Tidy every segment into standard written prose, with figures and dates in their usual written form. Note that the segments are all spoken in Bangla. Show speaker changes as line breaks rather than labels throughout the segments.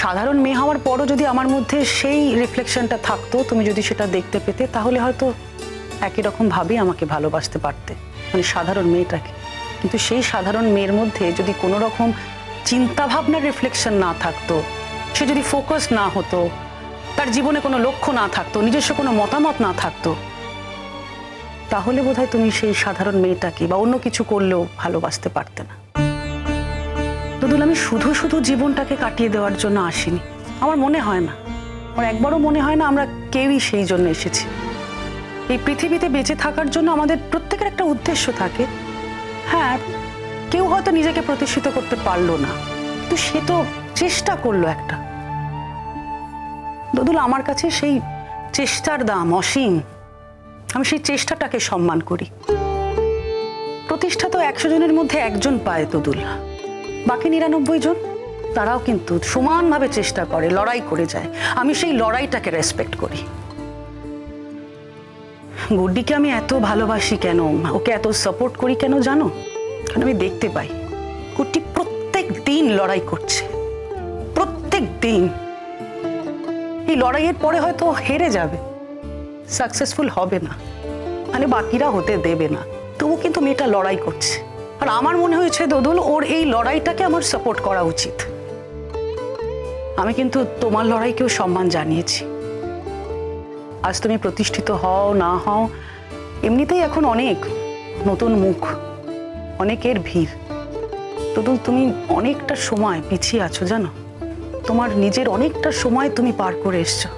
সাধারণ মেয়ে হওয়ার পরও যদি আমার মধ্যে সেই রিফ্লেকশনটা থাকতো, তুমি যদি সেটা দেখতে পেতে, তাহলে হয়তো একই রকম ভাবেই আমাকে ভালোবাসতে পারতে, মানে সাধারণ মেয়েটাকে। কিন্তু সেই সাধারণ মেয়ের মধ্যে যদি কোনো রকম চিন্তা ভাবনার রিফ্লেকশন না থাকতো, সে যদি ফোকাস না হতো, তার জীবনে কোনো লক্ষ্য না থাকতো, নিজস্ব কোনো মতামত না থাকতো, তাহলে বোধহয় তুমি সেই সাধারণ মেয়েটাকে বা অন্য কিছু করলেও ভালোবাসতে পারতে না। দুদুল, আমি শুধু শুধু জীবনটাকে কাটিয়ে দেওয়ার জন্য আসিনি। আমার মনে হয় না, আমার একবারও মনে হয় না আমরা কেউই সেই জন্য এসেছি। এই পৃথিবীতে বেঁচে থাকার জন্য আমাদের প্রত্যেকের একটা উদ্দেশ্য থাকে। হ্যাঁ, কেউ হয়তো নিজেকে প্রতিষ্ঠিত করতে পারলো না, কিন্তু সে তো চেষ্টা করলো একটা। দুদুল, আমার কাছে সেই চেষ্টার দাম অসীম। আমি সেই চেষ্টাটাকে সম্মান করি। প্রতিষ্ঠা তো 100 জনের মধ্যে একজন পায় দুদুল, বাকি 99 জন তারাও কিন্তু সমানভাবে চেষ্টা করে, লড়াই করে যায়। আমি সেই লড়াইটাকে রেসপেক্ট করি। গুড্ডিকে আমি এত ভালোবাসি কেন, ওকে এত সাপোর্ট করি কেন জানো? কারণ আমি দেখতে পাই গুড্ডি প্রত্যেক দিন লড়াই করছে, প্রত্যেক দিন। এই লড়াইয়ের পরে হয়তো হেরে যাবে, সাকসেসফুল হবে না, মানে বাকিরা হতে দেবে না, তবু কিন্তু মেয়েটা লড়াই করছে। আর আমার মনে হয়েছে দুদুল, ওর এই লড়াইটাকে আমার সাপোর্ট করা উচিত। আমি কিন্তু তোমার লড়াইকেও সম্মান জানিয়েছি। আজ তুমি প্রতিষ্ঠিত হও না হও, এমনিতেই এখন অনেক নতুন মুখ, অনেকের ভিড়। দুদুল, তুমি অনেকটা সময় পিছিয়ে আছো জানো। তোমার নিজের অনেকটা সময় তুমি পার করে এসছো,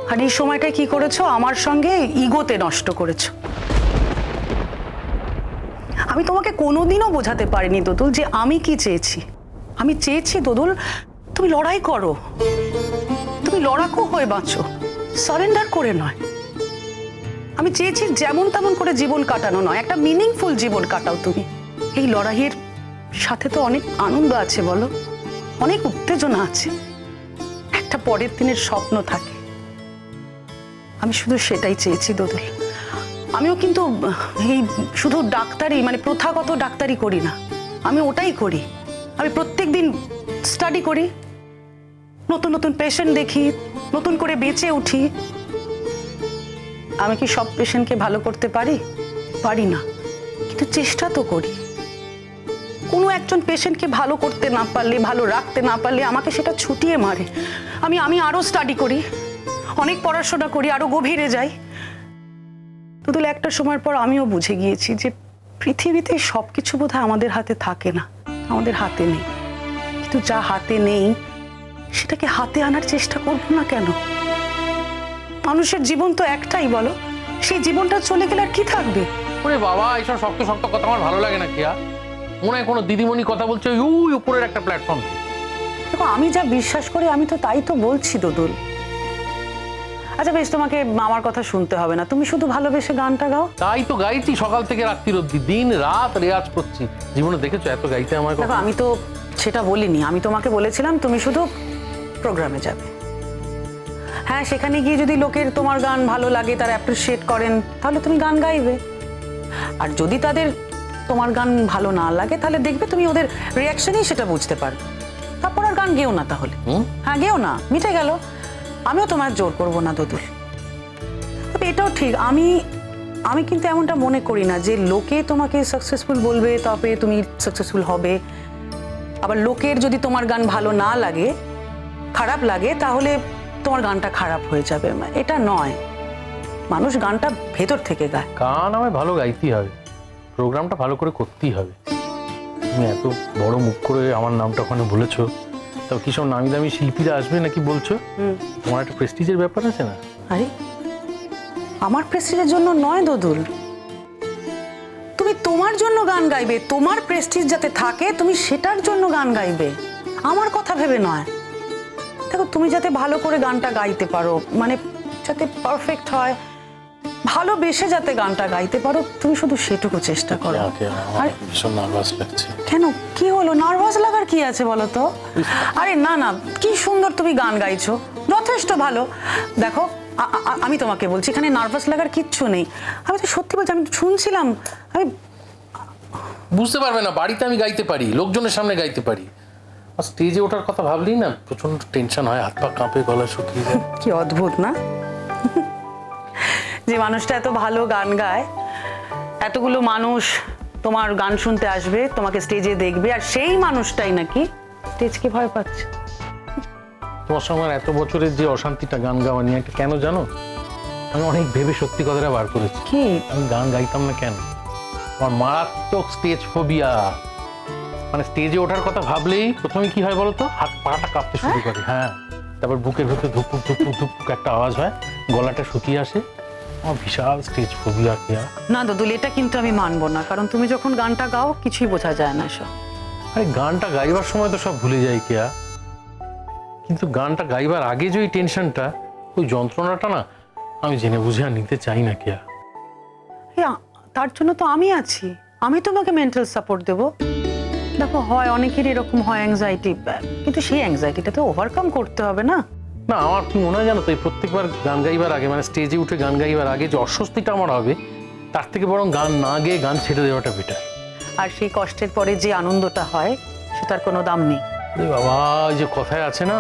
আর এই সময়টা কি করেছো? আমার সঙ্গে ইগোতে নষ্ট করেছো। আমি তোমাকে কোনোদিনও বোঝাতে পারিনি দুদুল যে আমি কি চেয়েছি। আমি চেয়েছি দুদুল, তুমি লড়াই করো, তুমি লড়াকু হয়ে বাঁচো, সারেন্ডার করে নয়। আমি চেয়েছি যেমন তেমন করে জীবন কাটানো নয়, একটা মিনিংফুল জীবন কাটাও তুমি। এই লড়াইয়ের সাথে তো অনেক আনন্দ আছে বলো, অনেক উত্তেজনা আছে, একটা পরের দিনের স্বপ্ন থাকে। আমি শুধু সেটাই চেয়েছি দুদুল। আমিও কিন্তু এই শুধু ডাক্তারি, মানে প্রথাগত ডাক্তারি করি না, আমি ওটাই করি। আমি প্রত্যেক দিন স্টাডি করি, নতুন নতুন পেশেন্ট দেখি, নতুন করে বেঁচে উঠি। আমি কি সব পেশেন্টকে ভালো করতে পারি? পারি না, কিন্তু চেষ্টা তো করি। কোনো একজন পেশেন্টকে ভালো করতে না পারলে, ভালো রাখতে না পারলে আমাকে সেটা ছুটিয়ে মারে। আমি আরো স্টাডি করি, অনেক পড়াশোনা করি, আরো গভীরে যাই। দুদুল, একটা সময়ের পর আমিও বুঝে গিয়েছি যে পৃথিবীতে সবকিছু বোধহয় আমাদের হাতে থাকে না, আমাদের হাতে নেই। কিন্তু যা হাতে নেই সেটাকে হাতে আনার চেষ্টা করবো না কেন? মানুষের জীবন তো একটাই বলো, সেই জীবনটা চলে গেলে আর কি থাকবে?
ওরে বাবা, এইসব শক্ত শক্ত কথা আমার ভালো লাগে না। কিয়া মনে হয় কোনো দিদিমণি কথা বলছে ওই উপরের একটা প্ল্যাটফর্ম।
দেখো, আমি যা বিশ্বাস করি আমি তো তাই তো বলছি দুদুল। আচ্ছা বেশ, তোমাকে আমার কথা শুনতে হবে না, তুমি শুধু ভালোবেসে গানটা গাও।
তাই তো গাইছি সকাল থেকে রাত্রির অবধি, দিন রাত রেয়াজ করছি। জীবনে দেখেছো এত গাইতে আমার?
দেখো, আমি তো সেটা বলিনি, আমি তোমাকে বলেছিলাম তুমি শুধু প্রোগ্রামে যাবে। হ্যাঁ, সেখানে গিয়ে যদি লোকের তোমার গান ভালো লাগে, তারা অ্যাপ্রিসিয়েট করেন, তাহলে তুমি গান গাইবে। আর যদি তাদের তোমার গান ভালো না লাগে, তাহলে দেখবে তুমি ওদের রিয়াকশনেই সেটা বুঝতে পারবে। তারপর আর গান গেও না তাহলে। হ্যাঁ, গেও না, মিটে গেল। আমিও তোমার জোর করবো না দুদুল। তবে এটাও ঠিক, আমি কিন্তু এমনটা মনে করি না যে লোকে তোমাকে সাকসেসফুল বলবে তবে তুমি সাকসেসফুল হবে। আবার লোকের যদি তোমার গান ভালো না লাগে, খারাপ লাগে, তাহলে তোমার গানটা খারাপ হয়ে যাবে, এটা নয়। মানুষ গানটা ভেতর থেকে গায়।
গান আমায় ভালো গাইতেই হবে, প্রোগ্রামটা ভালো করে করতেই হবে। তুমি এত বড় মুখ করে আমার নামটা ওখানে বলেছো, তবে কি সব নামি দামি শিল্পীরা আসবে নাকি বলছো? তোমার একটা প্রেস্টিজের ব্যাপার আছে না?
আরে আমার প্রেস্টিজের জন্য নয় দুদুল, তুমি তোমার জন্য গান গাইবে, তোমার প্রেস্টিজ যাতে থাকে তুমি সেটার জন্য গান গাইবে, আমার কথা ভেবে নয়। দেখো, তুমি যাতে ভালো করে গানটা গাইতে পারো, মানে যাতে পারফেক্ট হয়, ভালোবেসে যাতে গানটা গাইতে পারো, তুমি শুধু সেটুকু চেষ্টা করো।
ভীষণ নার্ভাস লাগছে।
কেন, কি হলো? নার্ভাস লাগার কি আছে বলো তো? আরে না না, কি সুন্দর তুমি গান গাইছো, যথেষ্ট ভালো। দেখো, আমি তোমাকে বলছি এখানে নার্ভাস লাগার কিচ্ছু নেই। আমি তো সত্যি বলছি, আমি শুনছিলাম। আমি
বুঝতে পারবে না, বাড়িতে আমি গাইতে পারি, লোকজনের সামনে গাইতে পারি, আর স্টেজে ওঠার কথা ভাবলেই না প্রচন্ড টেনশন হয়, হাত পা কাঁপে, গলা শুকিয়ে যায়।
কি অদ্ভুত না, যে মানুষটা এত ভালো গান গায়, এতগুলো মানুষ তোমার গান শুনতে আসবে, তোমাকে স্টেজে দেখবে, আর সেই মানুষটাই নাকি স্টেজকে ভয় পাচ্ছে।
তোমার সঙ্গে আমার এত বছরের যে অশান্তিটা গান গাওয়া নিয়ে, একটা কেন জানো, আমি অনেক ভেবে সত্যি কথাটা বার করেছি।
কি?
আমি গান গাইতাম না কেন, আমার মারাত্মক স্টেজ ফোবিয়া। মানে স্টেজে ওঠার কথা ভাবলেই প্রথমে কি হয় বলতো, হাত পাটা কাঁপতে শুরু করে। হ্যাঁ, তারপর বুকের ভেতরে ধুপুক ধুপুক ধুপুক একটা আওয়াজ হয়, গলাটা শুকিয়ে আসে। আমার বিশাল স্টেজ ফোবিয়া। কেয়া
না দোদুল, এটা কিন্তু আমি মানবো না, কারণ তুমি যখন গানটা গাও কিছুই বোঝা যায় না সব।
আরে গানটা গাইবার সময় তো সব ভুলে যাই কেয়া, কিন্তু গানটা গাইবার আগে যে ওই টেনশনটা, ওই যন্ত্রণাটা না আমি জেনে বুঝে আর নিতে চাই না কেয়া।
তার জন্য তো আমি আছি, আমি তোমাকে মেন্টাল সাপোর্ট দেবো। দেখো, হয় অনেকেরই এরকম হয় অ্যাংজাইটি, কিন্তু সেই অ্যাংজাইটিটা তো ওভারকাম করতে হবে না।
না, আমার কি মনে হয় জানো তো, এই প্রত্যেকবার গান গাইবার আগে, মানে স্টেজে উঠে গান গাইবার আগে যে অস্বস্তিটা আমার হবে, তার থেকে বরং গান না গেয়ে গান ছেড়ে দেওয়াটা বেটার।
আর সেই কষ্টের পরে যে আনন্দটা হয় সেটার কোনো দাম নেই।
বাবা, ওই যে কথায় আছে না,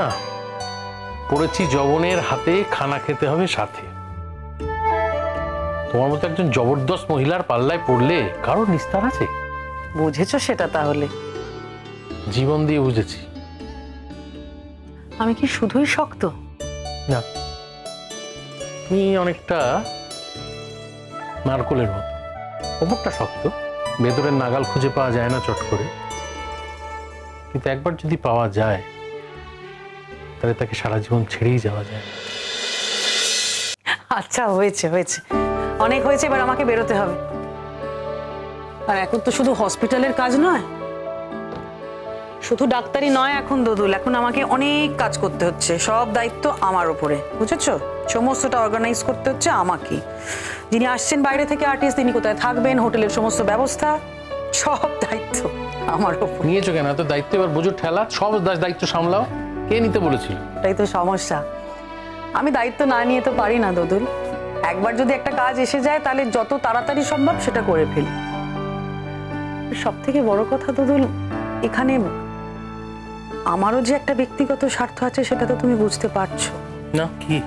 পড়েছি যবনের হাতে, খানা খেতে হবে সাথে। তোমার মতো একজন জবরদস্ত মহিলার পাল্লায় পড়লে কারোর নিস্তার আছে?
বুঝেছো সেটা তাহলে?
জীবন দিয়ে বুঝেছি।
আমি কি শুধুই শক্ত?
না, তুমি অনেকটা নারকলের মতো, ওপরটা শক্ত, ভেতরের নাগাল খুঁজে পাওয়া যায় না চট করে, কিন্তু একবার যদি পাওয়া যায় তাহলে তাকে সারা জীবন ছেড়েই যাওয়া যায়।
আচ্ছা, হয়েছে হয়েছে, অনেক হয়েছে, এবার আমাকে বেরোতে হবে। আর এখন তো শুধু হসপিটালের কাজ নয়, শুধু ডাক্তারি নয় এখন দোদুল, এখন আমাকে অনেক কাজ করতে হচ্ছে, সব দায়িত্ব আমার উপরে, বুঝেছো? সমস্তটা অর্গানাইজ করতে হচ্ছে আমাকে। যিনি আসছেন বাইরে থেকে আর্টিস্ট, তিনি কোথায় থাকবেন, হোটেলের সমস্ত ব্যবস্থা, সব দায়িত্ব আমার উপর।
নিয়েছো কেন এত দায়িত্ব? এবার বুঝো ঠেলা, সব দায়িত্ব সামলাও। কে নিতে বলেছিল?
এটাই তো সমস্যা, আমি দায়িত্ব না নিয়ে তো পারি না দোদুল। একবার যদি একটা কাজ এসে যায় তাহলে যত তাড়াতাড়ি সম্ভব সেটা করে ফেলি। সব থেকে বড় কথা দোদুল, এখানে আমারও যে একটা ব্যক্তিগত স্বার্থ আছে সেটা তো তুমি বুঝতে পারছো
না। কি?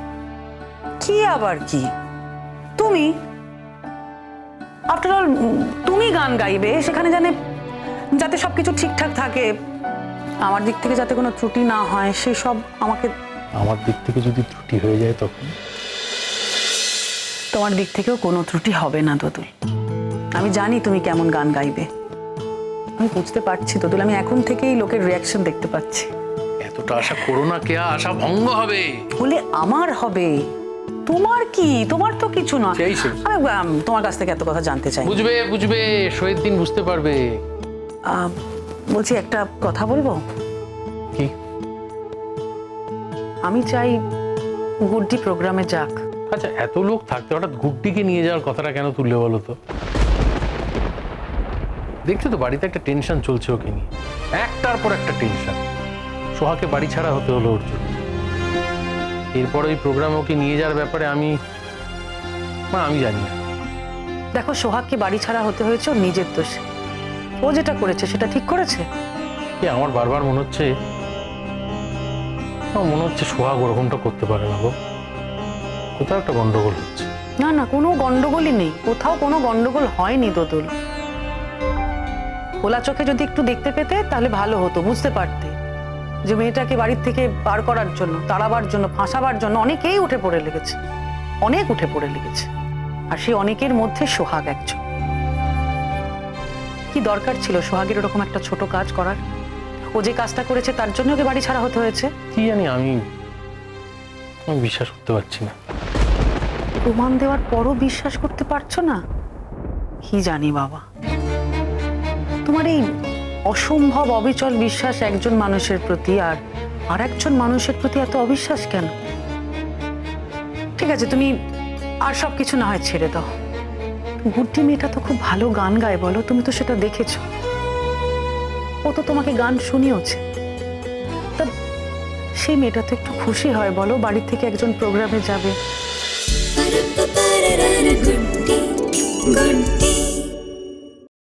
কি আবার কি? তুমি আফটার অল তুমি গান গাইবে, সেখানে যাতে সবকিছু ঠিকঠাক থাকে, আমার দিক থেকে যাতে কোনো ত্রুটি না হয়, সেই সব আমাকে।
আমার দিক থেকে যদি ত্রুটি হয়ে যায় তখন?
তোমার দিক থেকেও কোনো ত্রুটি হবে না দোদুল। আমি জানি তুমি কেমন গান গাইবে, আমি বুঝতে পারছি দোদুল, আমি এখন থেকেই লোকের রিয়াকশন দেখতে পাচ্ছি।
এতটা আশা করো না কেয়া, আশা ভঙ্গ হবে।
বলে আমার হবে, তোমার কি? তোমার তো কিছু না।
সেই সেই।
আমি তোমার কাছ থেকে এত কথা জানতে চাই।
বুঝবে বুঝবে, শোয়ের দিন বুঝতে পারবে।
বলছি, একটা কথা বলবো?
কি?
আমি চাই গুড্ডি প্রোগ্রামে যাক।
আচ্ছা, এত লোক থাকতে হঠাৎ গুড্ডিকে নিয়ে যাওয়ার কথাটা কেন তুললে বলো তো? দেখছো তো বাড়িতে একটা টেনশন চলছে ওকে নিয়ে, একটার পর একটা টেনশন। সোহাকে বাড়ি ছাড়া হতে হলো ওর জন্য, এরপর ওই প্রোগ্রামে ওকে নিয়ে যাওয়ার ব্যাপারে আমি জানি না।
দেখো, সোহাগকে বাড়ি ছাড়া হতে হয়েছে ওর নিজের দোষে, ও যেটা করেছে সেটা ঠিক করেছে।
কি আমার বারবার মনে হচ্ছে সোহাগ ওরকমটা করতে পারে না গো, কোথাও একটা গন্ডগোল হচ্ছে।
না না, কোনো গন্ডগোলই নেই, কোথাও কোনো গন্ডগোল হয়নি দোদুল। খোলা চোখে যদি একটু দেখতে পেতে তাহলে ভালো হতো, বুঝতে পারতে যে মেয়েটাকে বাড়ির থেকে বার করার জন্য, তাড়াবার জন্য, ফাঁসাবার জন্য অনেকেই উঠে পড়ে লেগেছে, অনেক উঠে পড়ে লেগেছে, আর সেই অনেকের মধ্যে সোহাগ একজন। কি দরকার ছিল সোহাগের ওরকম একটা ছোট কাজ করার? ও যে কাজটা করেছে তার জন্য ওকে বাড়ি ছাড়া হতে হয়েছে।
কি জানি, আমি বিশ্বাস করতে পারছি না।
প্রমাণ দেওয়ার পরও বিশ্বাস করতে পারছো না? কি জানি বাবা, তোমার এই অসম্ভব অবিচল বিশ্বাস একজন মানুষের প্রতি, আর একজন মানুষের প্রতি এত অবিশ্বাস কেন? ঠিক আছে, তুমি আর সব কিছু না হয় ছেড়ে দাও। গুড্ডি মেয়েটা তো খুব ভালো গান গায়, বলো, তুমি তো সেটা দেখেছো, ও তো তোমাকে গান শুনিয়েছে। তা সেই মেয়েটা তো একটু খুশি হয় বলো, বাড়ি থেকে একজন প্রোগ্রামে যাবে।